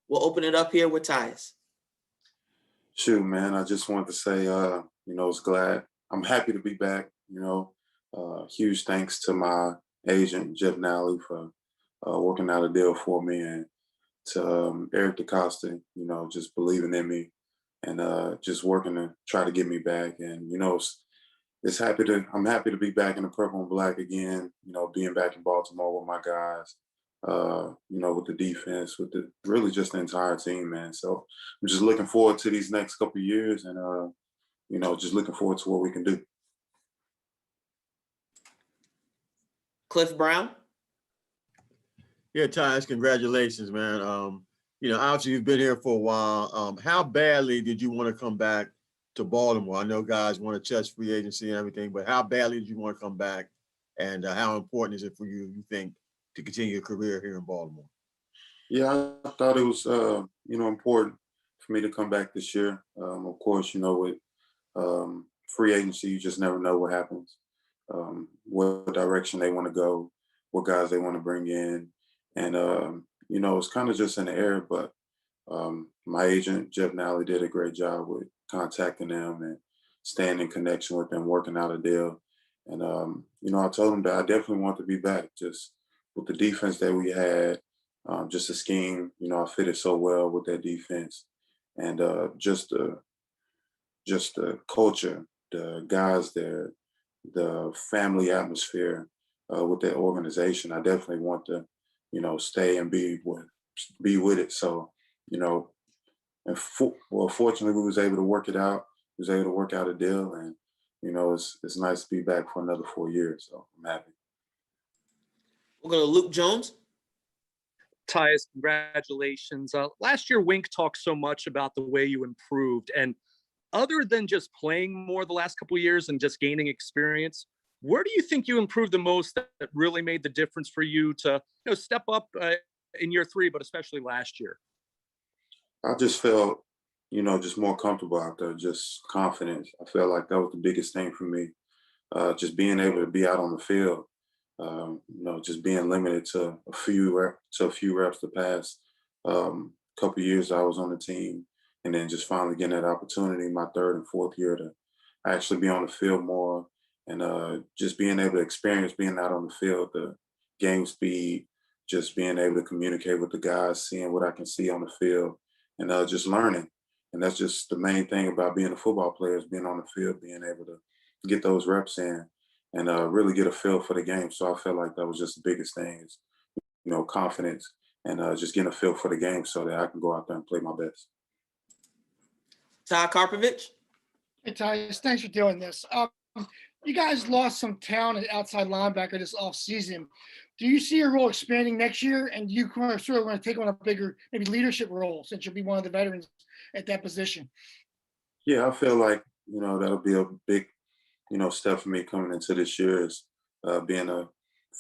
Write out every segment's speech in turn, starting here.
We'll open it up here with Tyus. Shoot, man, I just wanted to say, it's glad. I'm happy to be back, huge thanks to my agent, Jeff Nally, for working out a deal for me, and to Eric DeCosta, just believing in me and just working to try to get me back. And, I'm happy to be back in the purple and black again, being back in Baltimore with my guys, with the defense, with the really just the entire team, man. So I'm just looking forward to these next couple of years and, just looking forward to what we can do. Cliff Brown. Yeah, Tyus, congratulations, man. Obviously you've been here for a while. How badly did you want to come back to Baltimore? I know guys want to touch free agency and everything, but how badly did you want to come back? And how important is it for you think, to continue your career here in Baltimore? Yeah, I thought it was, important for me to come back this year. Of course, with free agency, you just never know what happens, what direction they want to go, what guys they want to bring in. And, it's kind of just in the air, but my agent, Jeff Nally, did a great job with contacting them and staying in connection with them, working out a deal. And, I told him that I definitely want to be back, just with the defense that we had, just the scheme, I fitted so well with that defense. And just the culture, the guys there, the family atmosphere with that organization. I definitely want to, stay and be with it. So, fortunately we was able to work it out. We was able to work out a deal, and it's nice to be back for another 4 years. So I'm happy. We'll go to Luke Jones. Tyus, congratulations. Last year, Wink talked so much about the way you improved, and other than just playing more the last couple of years and just gaining experience, where do you think you improved the most that really made the difference for you to step up in year 3, but especially last year? I just felt, just more comfortable out there, just confidence. I felt like that was the biggest thing for me. Just being able to be out on the field, just being limited to a few reps the past couple of years I was on the team, and then just finally getting that opportunity my 3rd and 4th year to actually be on the field more, and just being able to experience being out on the field, the game speed, just being able to communicate with the guys, seeing what I can see on the field, and just learning. And that's just the main thing about being a football player, is being on the field, being able to get those reps in and really get a feel for the game. So I felt like that was just the biggest thing is, confidence and just getting a feel for the game so that I can go out there and play my best. Todd Karpovich. Hey, Tyus, thanks for doing this. You guys lost some talent at outside linebacker this offseason. Do you see your role expanding next year? And do you sort of want to take on a bigger, maybe leadership role, since you'll be one of the veterans at that position? Yeah, I feel like, that'll be a big, step for me coming into this year, is being a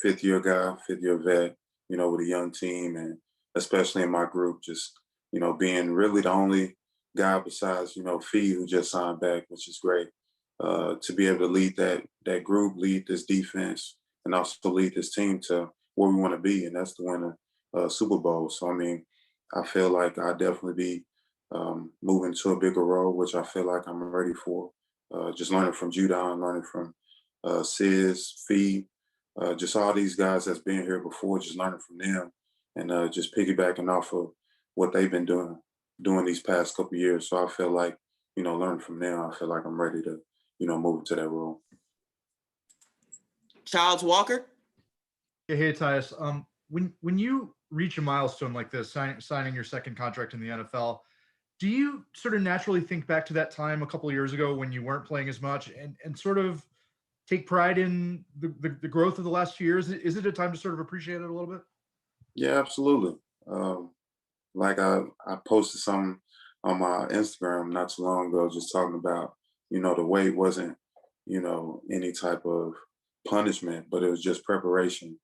5th-year guy, 5th-year vet, with a young team, and especially in my group, just, being really the only guy besides, Fee, who just signed back, which is great. To be able to lead that group, lead this defense, and also lead this team to where we want to be, and that's to win a Super Bowl. So, I feel like I definitely be moving to a bigger role, which I feel like I'm ready for. Just learning from Judon, learning from Sis, Fee, just all these guys that's been here before, just learning from them, and just piggybacking off of what they've been doing these past couple of years. So I feel like, learning from them, I feel like I'm ready to, move into that role. Charles Walker. Hey, Tyus. When you reach a milestone like this, signing your 2nd contract in the NFL, do you sort of naturally think back to that time a couple of years ago when you weren't playing as much, and sort of take pride in the growth of the last few years? Is it a time to sort of appreciate it a little bit? Yeah, absolutely. Like I posted something on my Instagram not too long ago, just talking about, the weight wasn't, any type of punishment, but it was just preparation,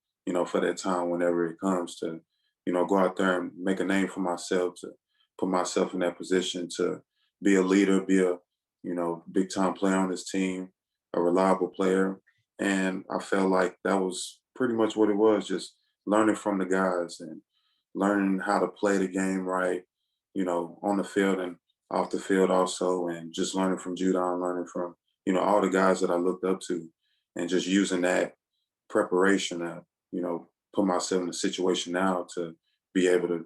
for that time whenever it comes to, go out there and make a name for myself, to put myself in that position to be a leader, be a, big time player on this team, a reliable player. And I felt like that was pretty much what it was, just learning from the guys and learning how to play the game right, on the field and off the field also, and just learning from Judon, learning from, all the guys that I looked up to, and just using that preparation to, put myself in a situation now to be able to,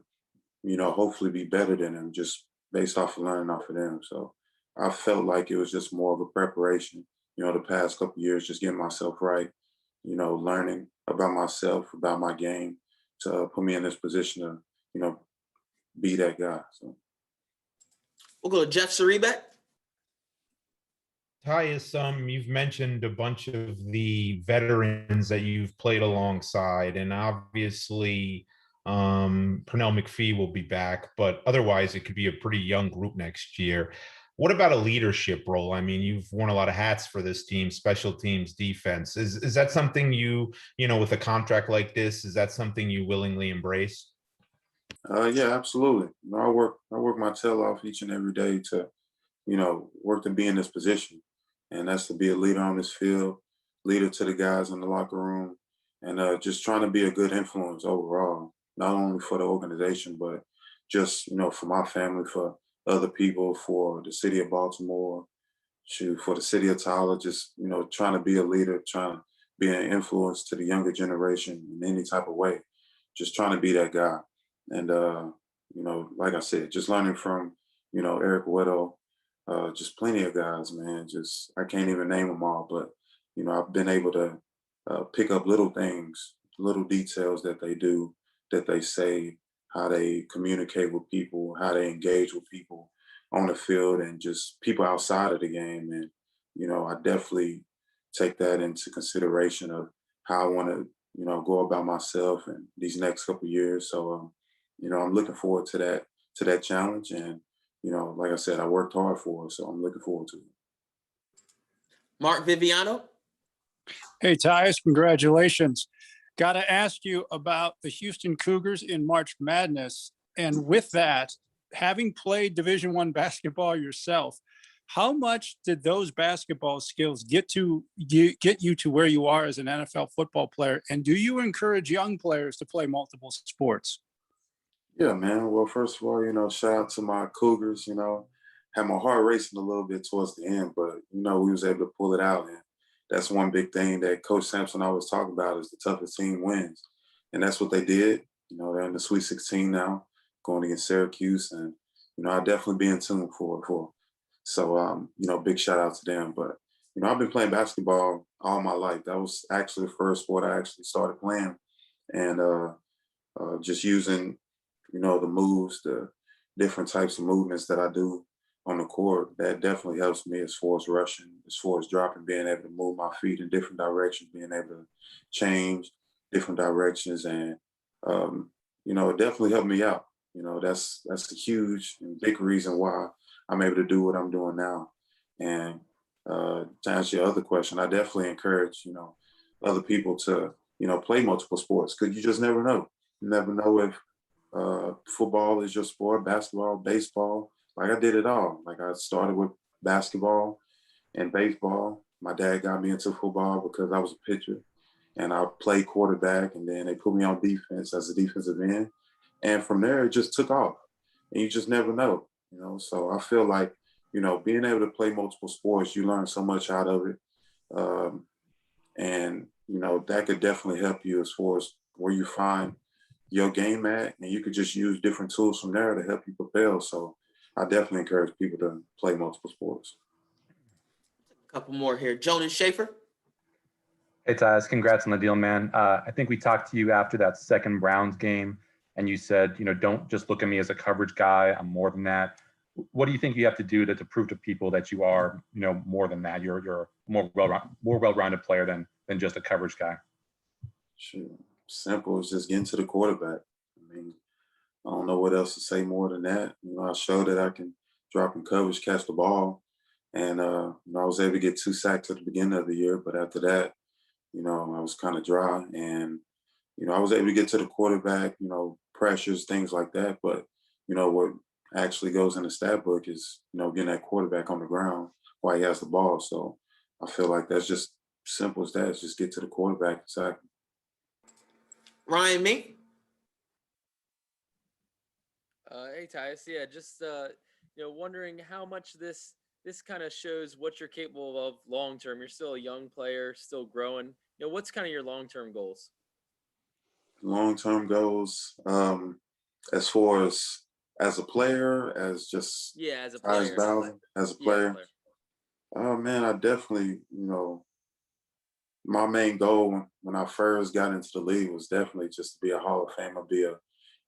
hopefully be better than them just based off of learning off of them. So I felt like it was just more of a preparation, the past couple of years, just getting myself right, learning about myself, about my game to put me in this position to, be that guy. So We'll go to Jeff Sarebak. Tyus, you've mentioned a bunch of the veterans that you've played alongside, and obviously Pernell McPhee will be back, but otherwise it could be a pretty young group next year. What about a leadership role? I mean, you've worn a lot of hats for this team, special teams, defense. Is that something with a contract like this, is that something you willingly embrace? Yeah, absolutely. I work my tail off each and every day to, work to be in this position. And that's to be a leader on this field, leader to the guys in the locker room, and just trying to be a good influence overall, not only for the organization, but just, for my family, for other people, for the city of Baltimore, for the city of Tyler, just, trying to be a leader, trying to be an influence to the younger generation in any type of way, just trying to be that guy. And, like I said, just learning from, Eric Weddle, just plenty of guys, man. Just I can't even name them all, but I've been able to pick up little things, little details that they do, that they say, how they communicate with people, how they engage with people on the field, and just people outside of the game. And I definitely take that into consideration of how I want to, go about myself in these next couple of years. So, I'm looking forward to that challenge, and like I said, I worked hard for it, so I'm looking forward to it. Mark Viviano. Hey, Tyus, congratulations. Got to ask you about the Houston Cougars in March Madness. And with that, having played Division I basketball yourself, how much did those basketball skills get you to where you are as an NFL football player? And do you encourage young players to play multiple sports? Yeah, man. Well, first of all, shout out to my Cougars. Had my heart racing a little bit towards the end, but we was able to pull it out. And that's one big thing that Coach Sampson always talk about is the toughest team wins, and that's what they did. They're in the Sweet 16 now, going against Syracuse, and I'll definitely be in tune for it. So, big shout out to them. But I've been playing basketball all my life. That was actually the first sport I actually started playing, and just using the moves, the different types of movements that I do on the court, that definitely helps me as far as rushing, as far as dropping, being able to move my feet in different directions, being able to change different directions. And, it definitely helped me out. That's a huge and big reason why I'm able to do what I'm doing now. And to answer your other question, I definitely encourage, other people to, play multiple sports, because you just never know. You never know if football is your sport, basketball, baseball. Like I did it all. Like I started with basketball and baseball. My dad got me into football because I was a pitcher, and I played quarterback, and then they put me on defense as a defensive end. And from there, it just took off, and you just never know, So I feel like, being able to play multiple sports, you learn so much out of it. And, that could definitely help you as far as where you find your game at, and you could just use different tools from there to help you propel. So I definitely encourage people to play multiple sports. A couple more here. Jonas Schaefer. Hey, Tyus, congrats on the deal, man. I think we talked to you after that second Browns game, and you said, don't just look at me as a coverage guy. I'm more than that. What do you think you have to do to prove to people that you are, more than that? You're a more well-rounded player than just a coverage guy. Sure. Simple as just getting to the quarterback. I mean, I don't know what else to say more than that. I showed that I can drop in coverage, catch the ball, and I was able to get 2 sacks at the beginning of the year. But after that, I was kind of dry, and I was able to get to the quarterback, pressures, things like that. But what actually goes in the stat book is getting that quarterback on the ground while he has the ball. So I feel like that's just simple as that. It's just get to the quarterback and sack him. Ryan Mink. Hey Tyus, yeah, just wondering how much this kind of shows what you're capable of long term. You're still a young player, still growing. What's kind of your long term goals? Long-term goals, as far as a player, as just Yeah, as a Tyus player. Bowser, as a Yeah, as a player. player. Oh man, I definitely, my main goal when I first got into the league was definitely just to be a Hall of Famer, be a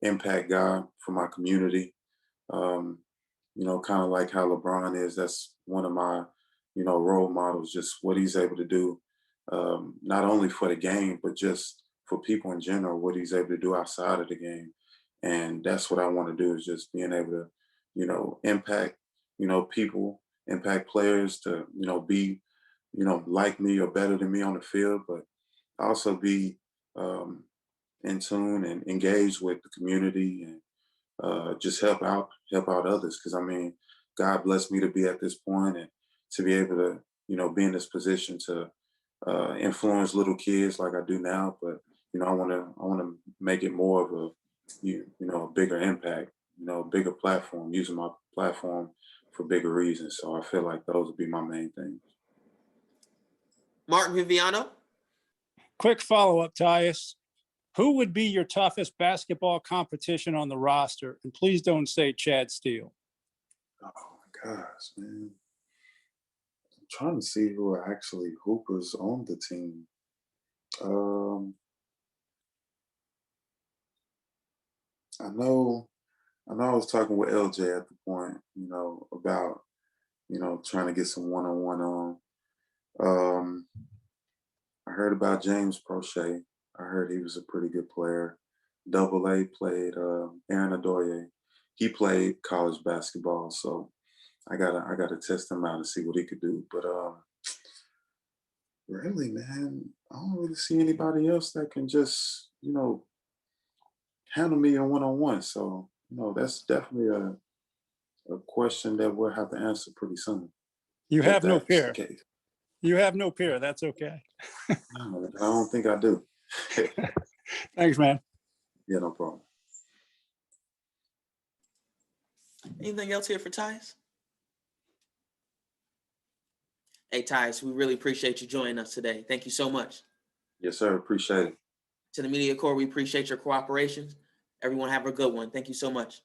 impact guy for my community. Um, kind of like how LeBron is. That's one of my, role models. Just what he's able to do, not only for the game, but just for people in general. What he's able to do outside of the game, and that's what I want to do. Is just being able to, impact, people, impact players to, be, like me or better than me on the field, but also be um, in tune and engaged with the community and just help out others. Because I mean, God blessed me to be at this point and to be able to, be in this position to influence little kids like I do now. But I want to make it more of a, a bigger impact, a bigger platform, using my platform for bigger reasons. So I feel like those would be my main things. Mark Viviano. Quick follow-up, Tyus. Who would be your toughest basketball competition on the roster? And please don't say Chad Steele. Oh my gosh, man. I'm trying to see who are actually hoopers on the team. Um, I know I was talking with LJ at the point, about, trying to get some one-on-one on. Um, I heard about James Prochet. I heard he was a pretty good player. Double A played Aaron Adoye. He played college basketball, so I gotta test him out and see what he could do. But really, man, I don't really see anybody else that can just, handle me in one-on-one. So, that's definitely a question that we'll have to answer pretty soon. You If have no that's the peer. case. You have no peer. That's okay. No, I don't think I do. Thanks, man. Yeah, no problem. Anything else here for Tyus? Hey, Tyus, we really appreciate you joining us today. Thank you so much. Yes, sir. Appreciate it. To the media corps, we appreciate your cooperation. Everyone have a good one. Thank you so much.